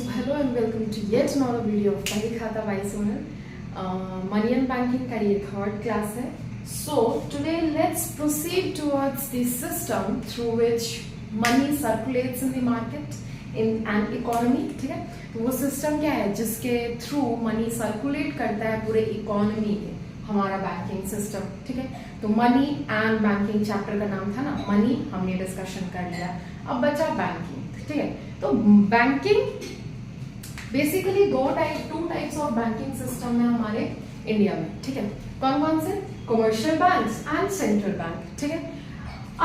So hello and welcome to yet another video of Bank Khata by Sonal. Money and banking का ये third class है. So today let's proceed towards the system through which money circulates in the market in an economy. ठीक है, तो वो system क्या है जिसके through money circulate करता है पूरे economy में हमारा बैंकिंग सिस्टम. ठीक है, तो मनी एंड बैंकिंग चैप्टर का नाम था ना, मनी हमने डिस्कशन कर लिया, अब बचा बैंकिंग. ठीक है, तो banking basically two types of banking system है हमारे इंडिया में. ठीक है, कौन कौन से? Commercial banks and central bank. ठीक है,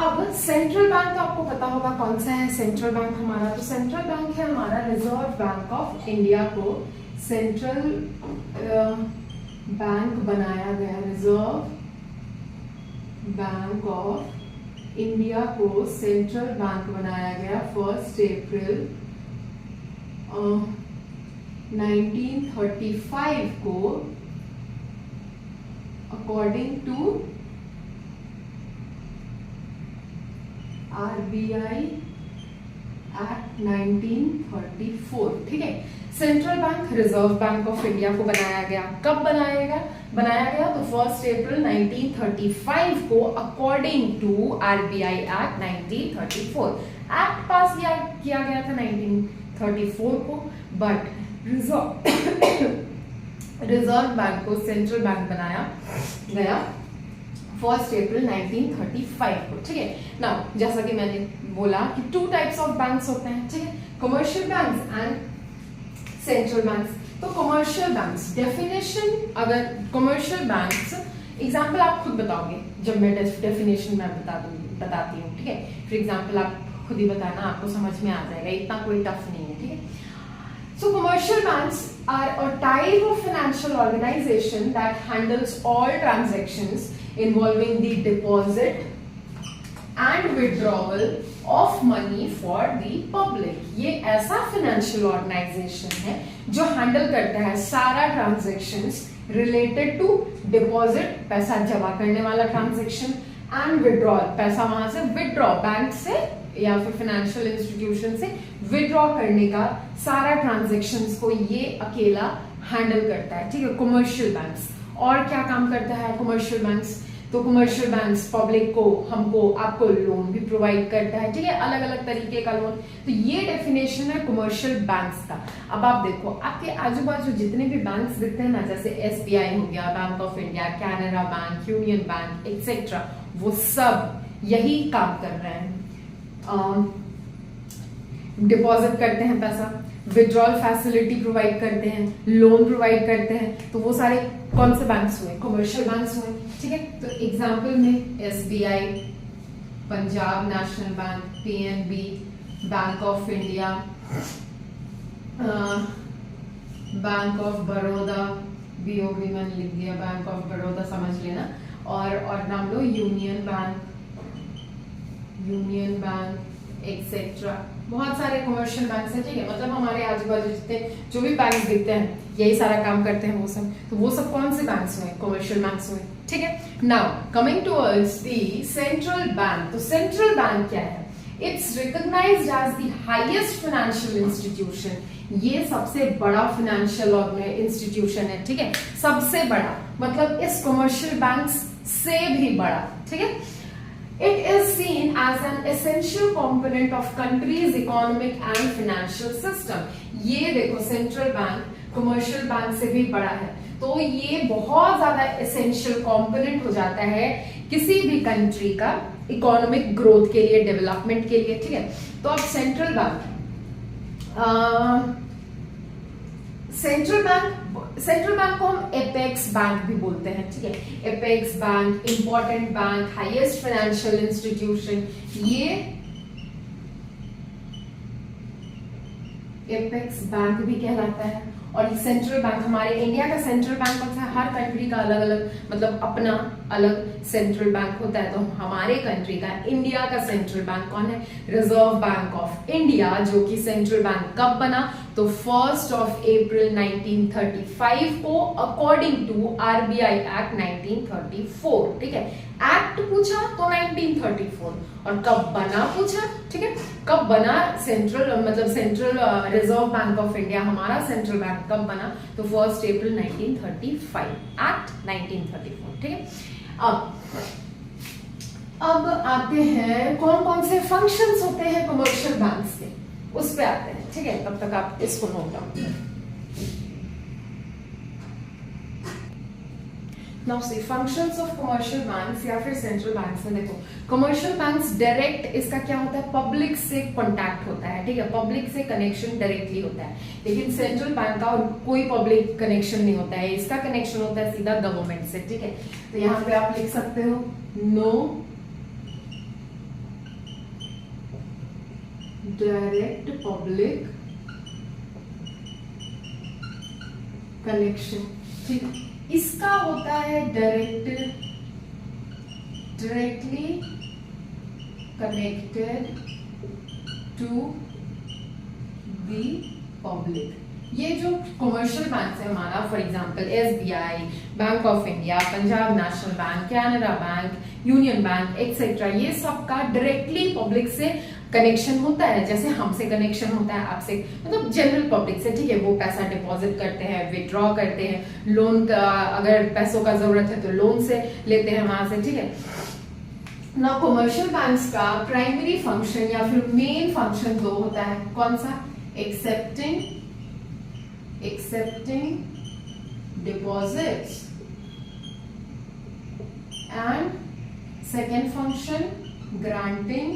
अब सेंट्रल बैंक तो आपको पता होगा कौन सा है सेंट्रल बैंक हमारा. तो सेंट्रल बैंक है हमारा रिजर्व बैंक ऑफ इंडिया को सेंट्रल बैंक बनाया गया. रिजर्व बैंक ऑफ इंडिया को सेंट्रल बैंक बनाया गया 1 अप्रैल 1935 को अकॉर्डिंग टू आरबीआई एक्ट 1934. ठीक है, central bank reserve bank of India को बनाया गया. कब बनाया गया तो 1 अप्रैल 1935 को according to RBI act 1934. Act pass किया गया था 1934 को, बट रिजर्व बैंक को सेंट्रल बैंक बनाया गया 1 अप्रैल 1935 को. ठीक है, नाउ जैसा कि मैंने बोला कि टू टाइप्स ऑफ बैंक्स होते हैं. ठीक है, commercial banks and central banks. तो कमर्शियल बैंक्स डेफिनेशन, अगर कमर्शियल बैंक्स एग्जांपल आप खुद बताओगे जब मैं डेफिनेशन में बताती हूँ. ठीक है, फॉर एग्जांपल आप खुद ही बताना, आपको समझ में आ जाएगा, इतना कोई टफ नहीं है. ठीक है, so commercial banks are a type of financial organization that handles all transactions involving the deposit and withdrawal of money for the public. ये ऐसा फाइनेंशियल ऑर्गेनाइजेशन है जो हैंडल करता है सारा ट्रांजैक्शंस रिलेटेड टू डिपॉजिट, पैसा जमा करने वाला ट्रांजैक्शन, एंड विड्रॉल, पैसा वहां से विड्रॉ बैंक से या फिर फाइनेंशियल इंस्टीट्यूशन से विड्रॉ करने का सारा ट्रांजैक्शंस को ये अकेला हैंडल करता है. ठीक है, कमर्शियल बैंक्स. और क्या काम करता है कमर्शियल बैंक्स? तो कमर्शियल बैंक्स पब्लिक को, हमको, आपको लोन भी प्रोवाइड करता है. ठीक है, अलग अलग तरीके का लोन. तो ये डेफिनेशन है कमर्शियल बैंक्स का. अब आप देखो आपके आजू बाजू जितने भी बैंक्स दिखते हैं ना, जैसे एसबीआई हो गया, bank of India, Canara Bank, Union Bank etcetera, वो सब यही काम कर रहे हैं. डिपॉजिट करते हैं पैसा, विड्रॉल फैसिलिटी प्रोवाइड करते हैं, लोन प्रोवाइड करते हैं. तो वो सारे कौन से बैंक्स हुए? कमर्शियल बैंक्स हुए. ठीक है, तो एग्जांपल में SBI, Punjab National bank, PNB, bank of India, bank of Baroda, BOB मैंने लिख दिया, बैंक ऑफ बड़ौदा समझ लेना, और नाम लो यूनियन बैंक एक्सेट्रा. बहुत सारे कमर्शियल बैंक्स हैं. ठीक है, मतलब हमारे आजू बाजू जितने जो भी बैंक दिखते हैं यही सारा काम करते हैं वो सब. तो वो सब कौन से बैंक्स हुए? कमर्शियल बैंक्स हुए. ठीक है, now coming towards the central bank. तो सेंट्रल बैंक क्या है? It's recognised as the highest financial institution. ये सबसे बड़ा फाइनेंशियल इंस्टीट्यूशन है. ठीक है, सबसे बड़ा मतलब इस कमर्शियल बैंक्स से भी बड़ा. ठीक है, it is seen as an essential component of country's economic and financial system. ये देखो सेंट्रल बैंक कमर्शियल बैंक से भी बड़ा है, तो ये बहुत ज्यादा एसेंशियल कंपोनेंट हो जाता है किसी भी कंट्री का इकोनॉमिक ग्रोथ के लिए, डेवलपमेंट के लिए. ठीक है, तो अब सेंट्रल बैंक को हम एपेक्स बैंक भी बोलते हैं. ठीक है, apex bank, important bank, highest financial institution, ये एपेक्स बैंक भी कहलाता है. और सेंट्रल बैंक, हमारे इंडिया का सेंट्रल बैंक कौन सा है? हर कंट्री का अलग अलग, मतलब अपना अलग सेंट्रल बैंक होता है. तो हमारे कंट्री का, इंडिया का सेंट्रल बैंक कौन है? रिजर्व बैंक ऑफ इंडिया, जो कि सेंट्रल बैंक कब बना? तो 1 अप्रैल 1935 को अकॉर्डिंग टू आरबीआई एक्ट 1934, ठीक है। एक्ट पूछा तो 1934, और कब बना पूछा, ठीक है, कब बना सेंट्रल मतलब central reserve bank of India, हमारा सेंट्रल बैंक कब बना, तो 1 अप्रैल 1935, एक्ट 1934, ठीक है। अब आते हैं कौन कौन से फंक्शंस होते हैं कमर्शियल बैंक्स के, उस पे आते हैं, ठीक है। तब तक आप इसको नोट डाउन करें। Now see functions of commercial banks या फिर सेंट्रल बैंक्स में देखो, कमर्शियल बैंक्स डायरेक्ट इसका क्या होता है, पब्लिक से कांटेक्ट होता है, ठीक है, पब्लिक से कनेक्शन डायरेक्टली होता है। लेकिन सेंट्रल बैंक का कोई पब्लिक कनेक्शन नहीं होता है, इसका कनेक्शन होता है सीधा गवर्नमेंट से, ठीक है। तो यहाँ पे आप लिख सकते हो नो डायरेक्ट पब्लिक कनेक्शन, ठीक है। इसका होता है directly connected to the public. ये जो कमर्शियल बैंक है हमारा, for example SBI, Bank of India, Punjab National Bank, Canara Bank, Union Bank etcetera, ये सब का डायरेक्टली पब्लिक से कनेक्शन होता है। जैसे हमसे कनेक्शन होता है आपसे, मतलब जनरल पब्लिक से, ठीक है। वो पैसा डिपॉजिट करते हैं, विड्रॉ करते हैं, लोन का अगर पैसों का जरूरत है तो लोन से लेते हैं वहां से, ठीक है ना। कमर्शियल बैंक्स का प्राइमरी फंक्शन या फिर मेन फंक्शन दो होता है, कौन सा, accepting deposits and second function granting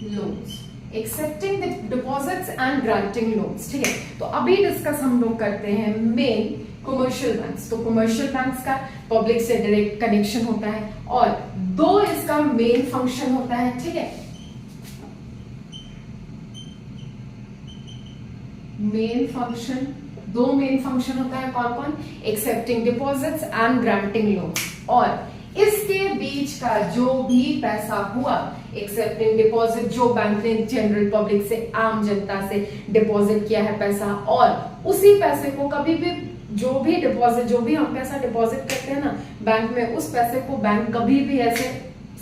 loans, accepting deposits and granting loans, ठीक है। तो अभी डिस्कस हम लोग करते हैं मेन कमर्शियल बैंक्स। तो कमर्शियल बैंक्स का पब्लिक से डायरेक्ट कनेक्शन होता है और दो इसका मेन फंक्शन होता है, ठीक है। मेन फंक्शन, दो मेन फंक्शन होता है, कौन कौन, accepting deposits and granting loans. और इसके बीच का जो भी पैसा हुआ, एक्सेप्टिंग डिपॉजिट जो बैंक ने जनरल पब्लिक से, आम जनता से डिपॉजिट किया है पैसा, और उसी पैसे को कभी भी जो भी डिपॉजिट, जो भी हम पैसा डिपॉजिट करते हैं ना बैंक में, उस पैसे को बैंक कभी भी ऐसे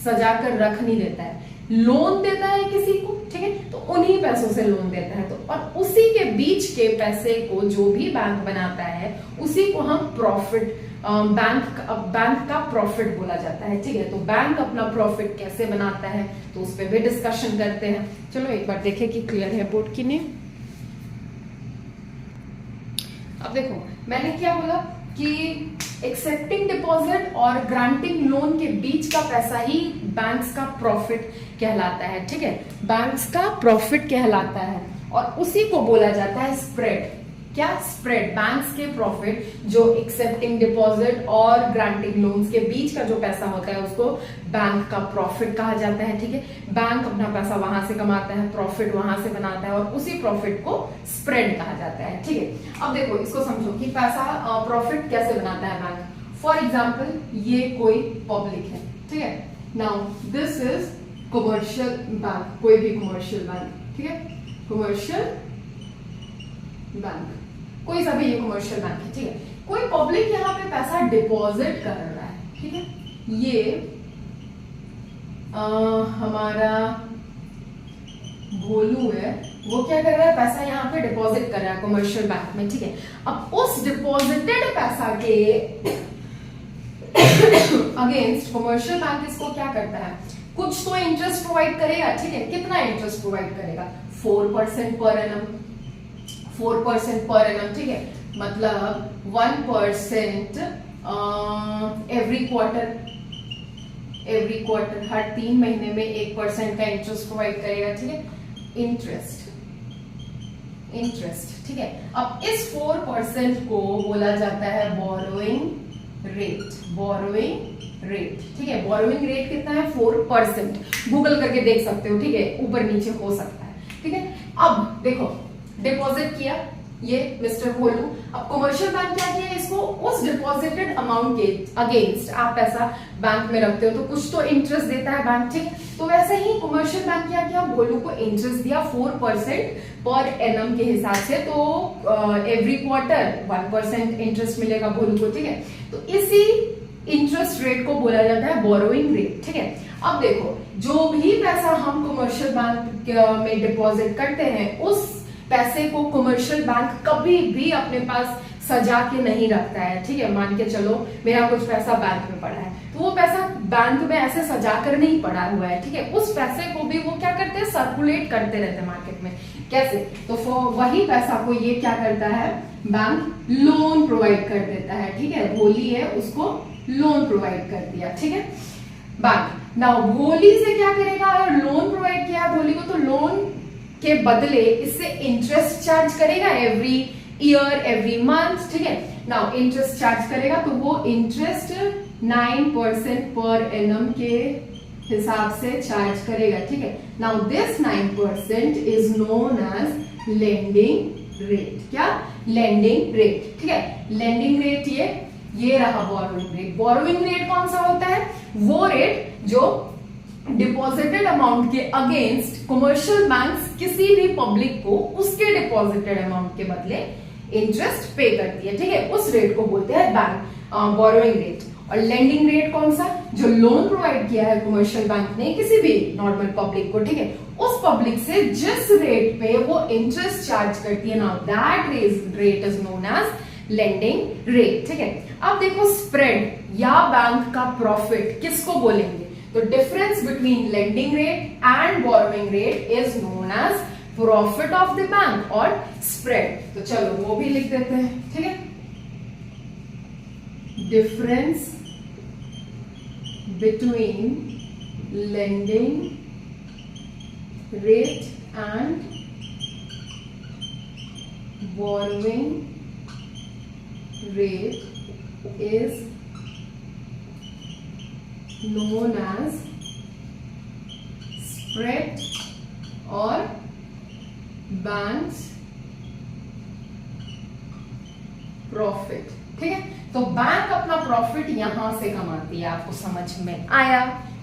सजा कर रख नहीं देता है, लोन देता है किसी को, ठीक है। तो उन्हीं पैसों से लोन देता है, तो और उसी के बीच के पैसे को जो भी बैंक बनाता है उसी को हम प्रॉफिट, बैंक का प्रॉफिट बोला जाता है, ठीक है। तो बैंक अपना प्रॉफिट कैसे बनाता है तो उस पर भी डिस्कशन करते हैं। चलो एक बार देखें कि क्लियर है बोर्ड की नहीं। अब देखो मैंने क्या बोला कि एक्सेप्टिंग डिपॉजिट और ग्रांटिंग लोन के बीच का पैसा ही बैंक्स का प्रॉफिट कहलाता है, ठीक है। बैंक्स का प्रॉफिट कहलाता है और उसी को बोला जाता है स्प्रेड। क्या, स्प्रेड, बैंक्स के प्रॉफिट जो एक्सेप्टिंग डिपॉजिट और ग्रांटिंग लोन्स के बीच का जो पैसा होता है उसको बैंक का प्रॉफिट कहा जाता है, ठीक है। बैंक अपना पैसा वहां से कमाता है, प्रॉफिट वहां से बनाता है और उसी प्रॉफिट को स्प्रेड कहा जाता है, ठीक है। अब देखो इसको समझो कि पैसा प्रॉफिट कैसे बनाता है बैंक। फॉर एग्जाम्पल ये कोई पब्लिक है, ठीक है। Now this is commercial bank, कोई भी कमर्शियल बैंक, ठीक है, कमर्शियल बैंक, कोई सा भी ये कमर्शियल बैंक है, ठीक है। कोई पब्लिक यहाँ पे पैसा डिपॉजिट कर रहा है, ठीक है। ये हमारा भोलू है, वो क्या कर रहा है, पैसा यहाँ पे डिपॉजिट कर रहा है कमर्शियल बैंक में, ठीक है। अब उस डिपॉजिटेड पैसा के अगेंस्ट कमर्शियल बैंक इसको क्या करता है, कुछ तो इंटरेस्ट प्रोवाइड करेगा, ठीक है। कितना इंटरेस्ट प्रोवाइड करेगा, 4% पर एनम, 4% पर एनम, ठीक है। मतलब 1% एवरी क्वार्टर, हर 3 महीने में 1% का इंटरेस्ट प्रोवाइड करेगा, ठीक है। इंटरेस्ट, ठीक है। अब इस 4% को बोला जाता है बोरोइंग रेट, ठीक है। बोरोइंग रेट कितना है, 4%, गूगल करके देख सकते हो, ठीक है, ऊपर नीचे हो सकता है, ठीक है। अब देखो डिपॉजिट किया, ये मिस्टर भोलू। अब कमर्शियल बैंक क्या किया, इसको उस डिपॉजिटेड अमाउंट के अगेंस्ट, आप पैसा बैंक में रखते हो तो कुछ तो इंटरेस्ट देता है बैंक, ठीक। तो वैसे ही कमर्शियल बैंक क्या किया, भोलू को इंटरेस्ट दिया 4% पर एनम के हिसाब से। तो एवरी क्वार्टर 1% इंटरेस्ट मिलेगा भोलू को, ठीक है। तो इसी इंटरेस्ट रेट को बोला जाता है बोरोइंग रेट, ठीक है। अब देखो, जो भी पैसा हम कमर्शियल बैंक में डिपॉजिट करते हैं, उस पैसे को कमर्शियल बैंक कभी भी अपने पास सजा के नहीं रखता है, ठीक है। मान के चलो मेरा कुछ पैसा बैंक में पड़ा है, तो वो पैसा बैंक में ऐसे सजा कर नहीं पड़ा हुआ है, ठीक है। उस पैसे को भी वो क्या करते हैं, सर्कुलेट करते रहते हैं मार्केट में। कैसे, तो वही पैसा को ये क्या करता है, बैंक लोन प्रोवाइड कर देता है, ठीक है। भोली है, उसको लोन प्रोवाइड कर दिया, ठीक है, बैंक। नाउ भोली से क्या करेगा, अगर लोन प्रोवाइड किया है भोली को, तो लोन के बदले इससे इंटरेस्ट चार्ज करेगा एवरी ईयर, एवरी मंथ, ठीक है। नाउ इंटरेस्ट चार्ज करेगा, तो वो इंटरेस्ट 9% पर एनम के हिसाब से चार्ज करेगा, ठीक है। Now this 9% is known as lending rate. क्या, लेंडिंग रेट, ठीक है। लेंडिंग रेट ये रहा बोरोइंग रेट। बोरोइंग रेट कौन सा होता है, वो रेट जो डिपॉजिटेड अमाउंट के अगेंस्ट कमर्शियल बैंक्स किसी भी पब्लिक को उसके डिपॉजिटेड अमाउंट के बदले इंटरेस्ट पे करती है, ठीक है। उस रेट को बोलते हैं बैंक बोरोइंग रेट। और लेंडिंग रेट कौन सा, जो लोन प्रोवाइड किया है कमर्शियल बैंक ने किसी भी नॉर्मल पब्लिक को, ठीक है, उस पब्लिक से जिस रेट पे वो इंटरेस्ट चार्ज करती है, now that rate is known as lending rate, ठीक है। अब देखो, स्प्रेड या बैंक का प्रॉफिट किसको बोलेंगे, तो difference between lending rate and borrowing rate is known as profit of the bank or spread. तो चलो वो भी लिख देते हैं, ठीक है। Difference between lending rate and borrowing rate is known as spread और bank's profit, ठीक है। तो बैंक अपना प्रॉफिट यहां से कमाती है, आपको समझ में आया,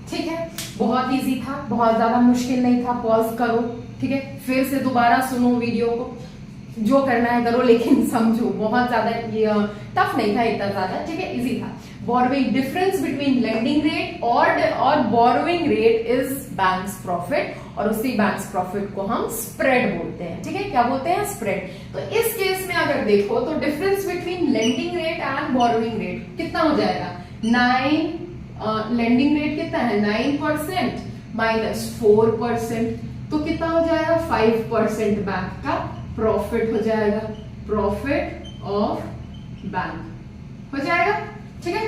ठीक है। बहुत इजी था, बहुत ज्यादा मुश्किल नहीं था। पॉज करो, ठीक है, फिर से दोबारा सुनो वीडियो को, जो करना है करो, लेकिन समझो बहुत ज्यादा ये टफ नहीं था, इतना ज्यादा, ठीक है, इजी था। Borrowing, difference between lending rate और borrowing rate is banks profit, और उसी बैंक्स प्रॉफिट को हम स्प्रेड बोलते हैं, ठीक है। क्या बोलते हैं, स्प्रेड। तो इस केस में अगर देखो तो difference between lending rate and borrowing rate कितना हो जाएगा, 9, लेंडिंग रेट कितना है 9% माइनस 4%, तो कितना हो जाएगा 5% बैंक का प्रॉफिट हो जाएगा, प्रॉफिट ऑफ बैंक हो जाएगा, ठीक है।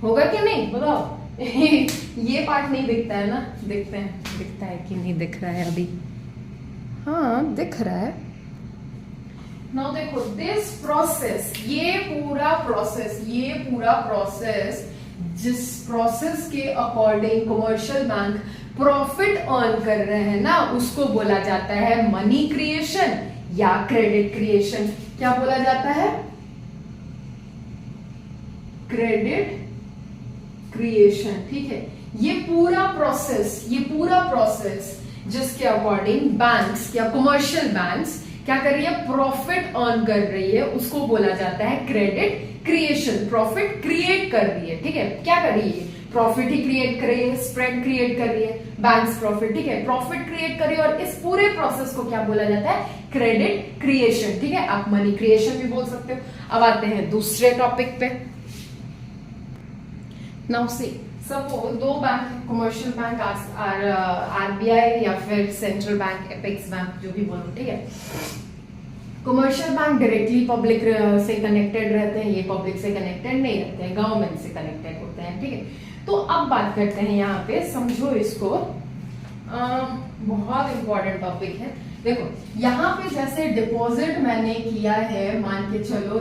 होगा कि नहीं बताओ। ये पार्ट नहीं दिखता है ना, दिखता है कि नहीं दिख रहा है अभी, हाँ दिख रहा है। नाउ देखो, दिस प्रोसेस, ये पूरा प्रोसेस जिस प्रोसेस के according commercial bank profit earn कर रहे हैं ना, उसको बोला जाता है मनी क्रिएशन या क्रेडिट क्रिएशन। क्या बोला जाता है, क्रेडिट क्रिएशन, ठीक है। ये पूरा प्रोसेस जिसके अकॉर्डिंग बैंक्स या कमर्शियल बैंक्स क्या कर रही है, प्रॉफिट अर्न कर रही है, उसको बोला जाता है क्रेडिट क्रिएशन। प्रॉफिट क्रिएट कर रही है, ठीक है। क्या कर रही है, प्रॉफिट ही क्रिएट कर रही है, स्प्रेड क्रिएट कर रही है, बैंक्स प्रॉफिट, ठीक है, प्रॉफिट क्रिएट कर रही है। और इस पूरे प्रोसेस को क्या बोला जाता है, क्रेडिट क्रिएशन, ठीक है। आप मनी क्रिएशन भी बोल सकते हो। अब आते हैं दूसरे टॉपिक पे। नाउ सी, सपोज दो बैंक, कमर्शियल बैंक, आरबीआई या फिर सेंट्रल बैंक, एपेक्स बैंक, जो भी बोलो, ठीक है। कमर्शियल बैंक डायरेक्टली पब्लिक से कनेक्टेड रहते हैं, ये पब्लिक से कनेक्टेड नहीं रहते हैं, गवर्नमेंट से कनेक्टेड होते हैं, ठीक है। तो अब बात करते हैं यहाँ पे, समझो इसको, बहुत इंपॉर्टेंट टॉपिक है। देखो यहाँ पे जैसे डिपॉजिट मैंने किया है, मान के चलो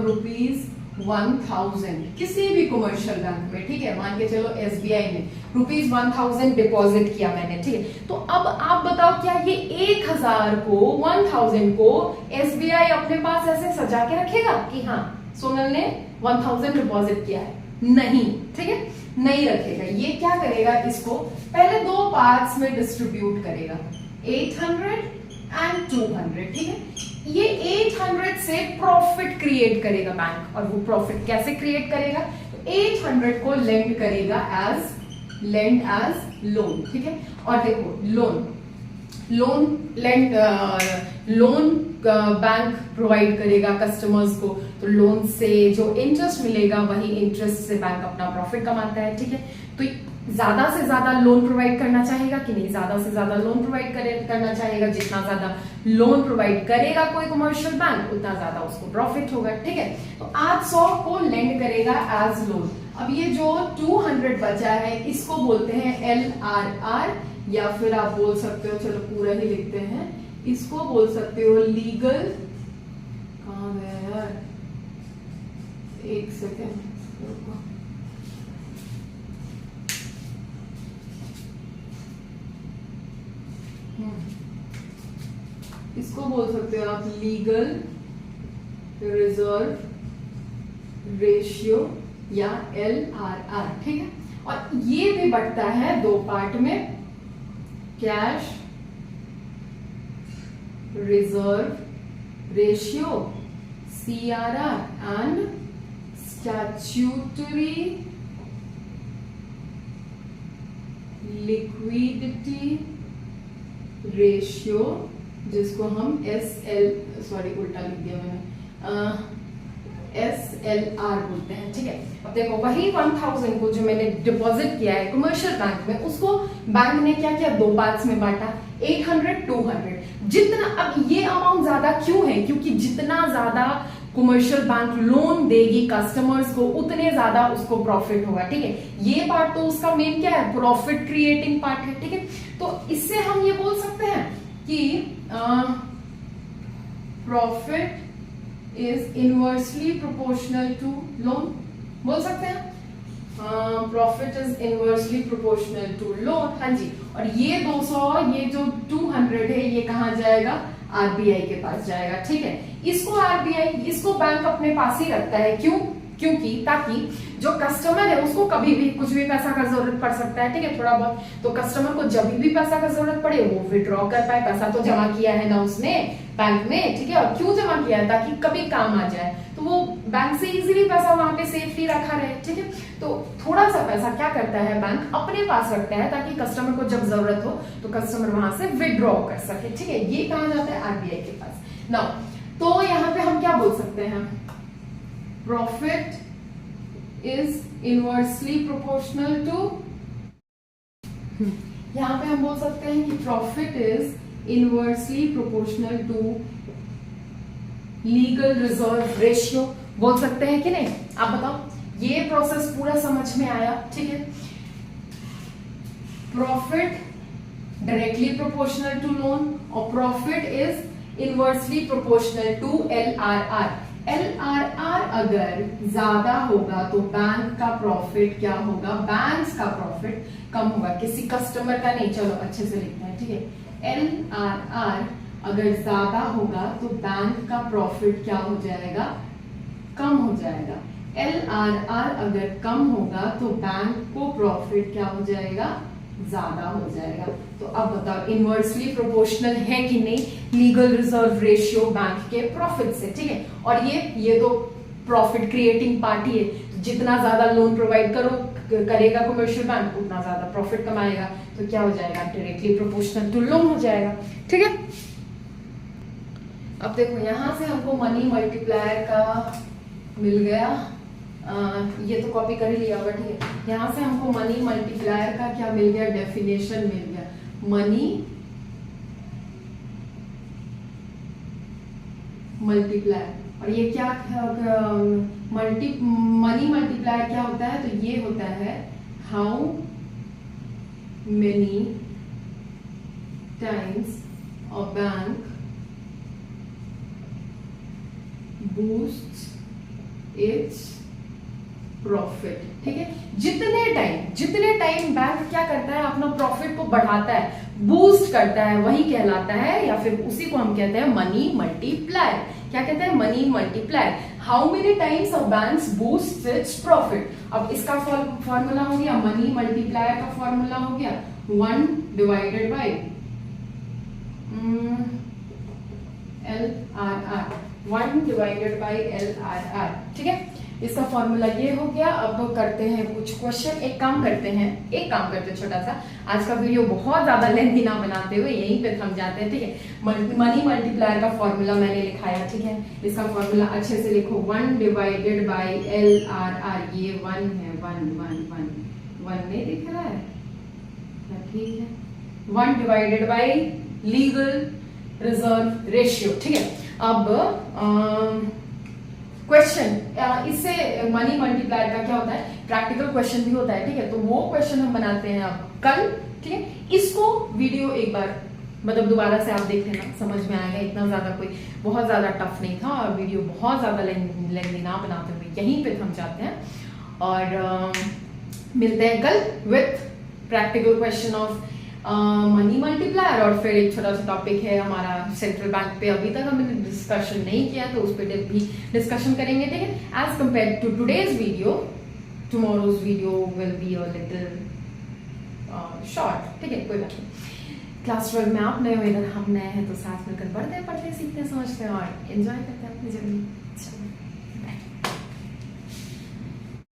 1000 किसी भी कमर्शियल बैंक में, ठीक है, मान के चलो SBI में ₹1000 डिपॉजिट किया मैंने, ठीक है। तो अब आप बताओ क्या ये 1000 को 1000 को SBI अपने पास ऐसे सजा के रखेगा कि हाँ सोनल ने 1000 डिपॉजिट किया है? नहीं, ठीक है, नहीं रखेगा। ये क्या करेगा, इसको पहले दो पार्ट्स में डिस्ट्रीब्यूट करेगा, 800 एंड 200, ठीक है। ये 800 से प्रॉफिट क्रिएट करेगा बैंक, और वो प्रॉफिट कैसे क्रिएट करेगा, तो 800 को लेंड करेगा एज लोन, ठीक है। और देखो लोन बैंक प्रोवाइड करेगा कस्टमर्स को, तो लोन से जो इंटरेस्ट मिलेगा वही इंटरेस्ट से बैंक अपना प्रॉफिट कमाता है, ठीक है। तो ज्यादा से ज्यादा लोन प्रोवाइड करना चाहेगा कि नहीं, ज्यादा से ज्यादा लोन प्रोवाइड करना चाहेगा। जितना ज्यादा लोन प्रोवाइड करेगा कोई कमर्शियल बैंक उतना ज्यादा उसको प्रॉफिट होगा, ठीक है। तो आज 100 को लेंड करेगा एज लोन। अब ये जो 200 बचा है इसको बोलते हैं LRR, या फिर आप बोल सकते हो, चलो पूरा ही लिखते हैं, इसको बोल सकते हो लीगल, कहां गया यार, एक सेकेंड, इसको बोल सकते हो आप लीगल रिजर्व रेशियो या LRR, ठीक है। और ये भी बढ़ता है दो पार्ट में, cash reserve ratio CRR and statutory liquidity ratio, जिसको हम उल्टा लिख दिया मैंने, SLR बोलते हैं, ठीक है। अब देखो वही 1000 को जो मैंने डिपॉजिट किया है कमर्शियल बैंक में, उसको बैंक ने क्या किया, दो पार्ट्स में बांटा, 800 200। जितना, अब ये अमाउंट ज्यादा क्यों है, क्योंकि जितना ज्यादा कमर्शियल बैंक लोन देगी कस्टमर्स को उतने ज्यादा उसको प्रॉफिट होगा, ठीक है। ये पार्ट तो उसका मेन क्या है, प्रॉफिट क्रिएटिंग पार्ट है, ठीक है। तो इससे हम ये बोल सकते हैं कि profit is inversely proportional to loan, बोल सकते हैं profit is inversely proportional to loan, हाँ जी। और ये 200, ये जो 200 है, ये कहां जाएगा, RBI के पास जाएगा, ठीक है। इसको बैंक अपने पास ही रखता है, क्यों, क्योंकि ताकि जो कस्टमर है उसको कभी भी कुछ भी पैसा का जरूरत पड़ सकता है, ठीक है, थोड़ा बहुत, तो कस्टमर को जब भी पैसा का जरूरत पड़े वो विड्रॉ कर पाए, पैसा तो जमा किया है ना उसने बैंक में, ठीक है। और क्यों जमा किया है, ताकि कभी काम आ जाए, तो वो बैंक से इजीली पैसा वहां पे सेफली रखा रहे, ठीक है। तो थोड़ा सा पैसा क्या करता है बैंक अपने पास रखता है, ताकि कस्टमर को जब जरूरत हो तो कस्टमर वहां से विड्रॉ कर सके, ठीक है। ये कहा जाता है RBI के पास। नाउ तो यहाँ पे हम क्या बोल सकते हैं, profit is inversely proportional to, यहां पे हम बोल सकते हैं कि profit is inversely proportional to legal reserve ratio, बोल सकते हैं कि नहीं, आप बताओ। ये प्रोसेस पूरा समझ में आया, ठीक है। Profit directly proportional to loan, और profit is inversely proportional to LRR। LRR अगर ज्यादा होगा तो बैंक का प्रॉफिट क्या होगा, बैंक्स का प्रॉफिट कम होगा, किसी कस्टमर का नहीं, चलो अच्छे से लिखते हैं, ठीक है। LRR अगर ज्यादा होगा तो बैंक का प्रॉफिट क्या हो जाएगा, कम हो जाएगा। LRR अगर कम होगा तो बैंक को प्रॉफिट क्या हो जाएगा, ज्यादा हो जाएगा। तो अब बताओ इनवर्सली प्रोपोर्शनल है कि नहीं लीगल रिजर्व रेशियो बैंक के प्रॉफिट से, ठीक है। और ये तो प्रॉफिट क्रिएटिंग पार्टी है, तो जितना ज्यादा लोन प्रोवाइड करेगा कमर्शियल बैंक उतना ज्यादा प्रॉफिट कमाएगा, तो क्या हो जाएगा, डायरेक्टली प्रोपोर्शनल टू लोन हो जाएगा, ठीक है। अब देखो यहां से हमको मनी मल्टीप्लायर का मिल गया, ये तो कॉपी कर ही लिया होगा, ठीक है। यहां से हमको मनी मल्टीप्लायर का क्या मिल गया, डेफिनेशन मिल गया, मनी मल्टीप्लायर। और ये क्या मनी मल्टीप्लायर क्या होता है, तो ये होता है how many times a bank boosts its profit. ठीक है, जितने टाइम बैंक क्या करता है, अपना प्रॉफिट को बढ़ाता है, बूस्ट करता है, वही कहलाता है, या फिर उसी को हम कहते हैं मनी मल्टीप्लायर। क्या कहते हैं? Money multiplier. How many times a bank boost its profit. अब इसका फॉर्मूला हो गया, मनी मल्टीप्लायर का फॉर्मूला हो गया 1 divided by LRR, 1 divided by LRR। ठीक है, इसका फॉर्मूला ये हो गया। अब करते हैं कुछ क्वेश्चन। एक काम करते हैं छोटा सा, आज का वीडियो बहुत ज्यादा लेंथी ना बनाते हुए यहीं पे थम जाते हैं। ठीक है, मनी मल्टीप्लायर का फॉर्मूला मैंने लिखाया। ठीक है, इसका फॉर्मूला अच्छे से लिखो, 1 डिवाइडेड बाय LRR। ये 1 है, 1 नहीं दिख रहा है? ठीक है, 1 divided by legal reserve ratio. ठीक है, अब क्वेश्चन, इससे मनी मल्टीप्लायर का क्या होता है, प्रैक्टिकल क्वेश्चन भी होता है। ठीक है, तो वो क्वेश्चन हम बनाते हैं अब कल। ठीक है, इसको वीडियो एक बार मतलब दोबारा से आप देख लेना, समझ में आएगा। इतना ज्यादा कोई बहुत ज्यादा टफ नहीं था, और वीडियो बहुत ज्यादा लेंथी ना बनाते हुए यहीं पे थम जाते हैं। और मिलते हैं कल with practical question of money multiplier. और फिर एक छोटा सा टॉपिक है हमारा सेंट्रल बैंक पे, अभी तक हमने डिस्कशन नहीं किया, तो उस पर भी डिस्कशन करेंगे। ठीक है, as compare to today's video, tomorrow's video will be a little short. ठीक है, कोई बात नहीं। क्लास 12 में आप नए हो, इधर हम नए हैं, तो साथ मिलकर बढ़ते हैं, पढ़ते, सीखते, समझते हैं और एंजॉय करते हैं अपनी जिंदगी।